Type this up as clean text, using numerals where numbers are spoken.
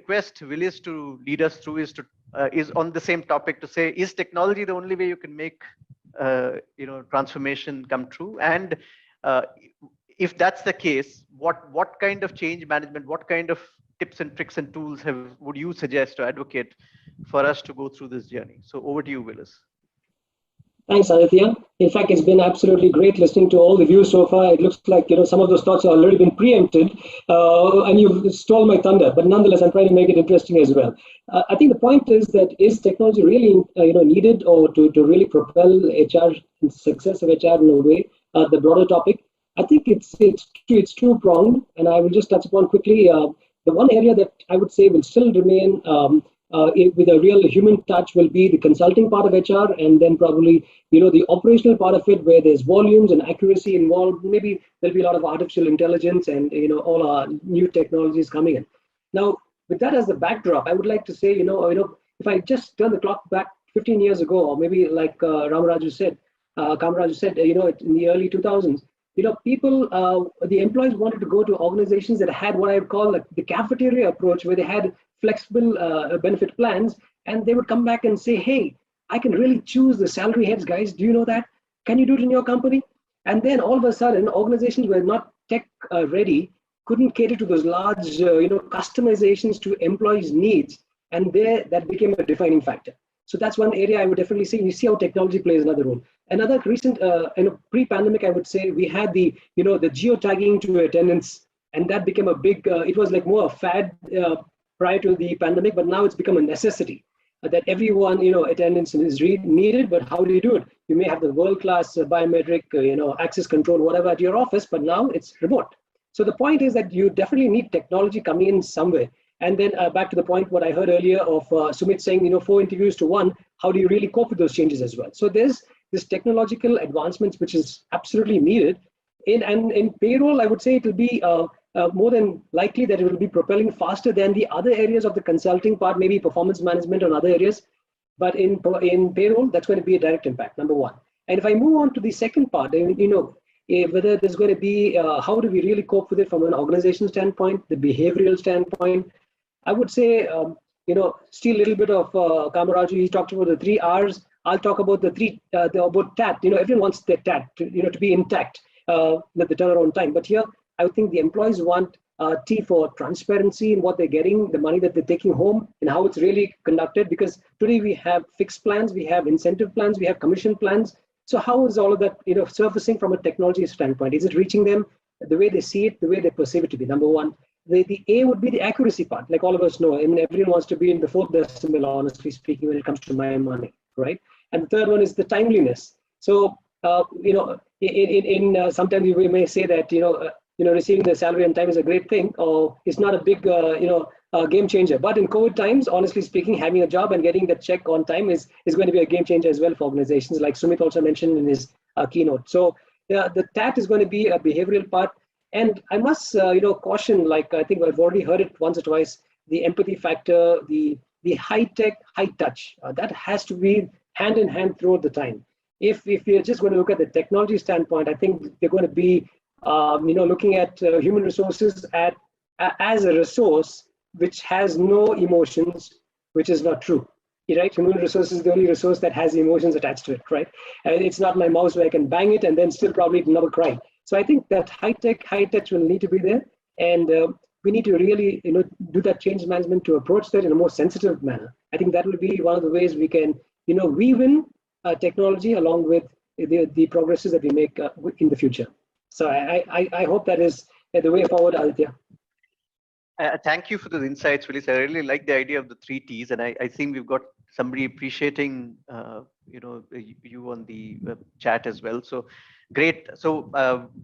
request Willis to lead us through is on the same topic, to say, is technology the only way you can make transformation come true? And uh, if that's the case, what kind of change management, what kind of tips and tricks and tools would you suggest or advocate for us to go through this journey? So over to you, Willis. Thanks, Aditya. In fact, it's been absolutely great listening to all the views so far. It looks like some of those thoughts have already been preempted, and you've stole my thunder. But nonetheless, I'm trying to make it interesting as well. I think the point is technology really needed or to really propel HR and success of HR in a way? The broader topic. I think it's two pronged, and I will just touch upon quickly. The one area that I would say will still remain. With a real human touch will be the consulting part of HR, and then probably the operational part of it, where there's volumes and accuracy involved. Maybe there'll be a lot of artificial intelligence and all our new technologies coming in. Now, with that as the backdrop, I would like to say if I just turn the clock back 15 years ago, or maybe like Kamaraju said, in the early 2000s, the employees wanted to go to organizations that had what I would call like the cafeteria approach, where they had flexible benefit plans, and they would come back and say, hey, I can really choose the salary heads, guys. Do you know that? Can you do it in your company? And then all of a sudden, organizations were not tech ready, couldn't cater to those large customizations to employees' needs, and that became a defining factor. So that's one area I would definitely say. You see how technology plays another role. Another recent, pre-pandemic, I would say we had the geotagging to attendance, and that became a big. It was like more a fad prior to the pandemic, but now it's become a necessity that everyone, attendance is needed. But how do you do it? You may have the world-class biometric, access control, whatever at your office, but now it's remote. So the point is that you definitely need technology coming in somewhere. And then back to the point, what I heard earlier of Sumit saying, 4 interviews to 1, how do you really cope with those changes as well? So there's this technological advancements, which is absolutely needed. In payroll, I would say it will be more than likely that it will be propelling faster than the other areas of the consulting part, maybe performance management and other areas. But in payroll, that's going to be a direct impact, number one. And if I move on to the second part, whether there's going to be, how do we really cope with it from an organization standpoint, the behavioral standpoint, I would say, steal a little bit of Kamaraju. He talked about the 3 R's. I'll talk about about TAT. Everyone wants their TAT to be intact, the turnaround time. But here, I would think the employees want T for transparency in what they're getting, the money that they're taking home, and how it's really conducted. Because today we have fixed plans, we have incentive plans, we have commission plans. So how is all of that surfacing from a technology standpoint? Is it reaching them the way they see it, the way they perceive it to be? Number one. The A would be the accuracy part. Like all of us know, everyone wants to be in the 4th decimal, honestly speaking, when it comes to my money, right? And the third one is the timeliness. So, sometimes we may say that, receiving the salary on time is a great thing, or it's not a big, game changer. But in COVID times, honestly speaking, having a job and getting that check on time is going to be a game changer as well for organizations, like Sumit also mentioned in his keynote. So, the TAT is going to be a behavioral part. And I must, caution, like I think I've already heard it once or twice, the empathy factor, the high tech, high touch, that has to be hand in hand throughout the time. If you're just going to look at the technology standpoint, I think they're going to be, looking at human resources as a resource which has no emotions, which is not true. Right? Human resources is the only resource that has emotions attached to it, right? And it's not my mouse where I can bang it and then still probably never cry. So I think that high tech, high touch will need to be there, and we need to really, do that change management to approach that in a more sensitive manner. I think that will be one of the ways we can, weave in technology along with the progresses that we make in the future. So I hope that is the way forward, Aditya. Thank you for those insights, Willis. I really like the idea of the 3 T's, and I think we've got somebody appreciating, you on the chat as well. So great. So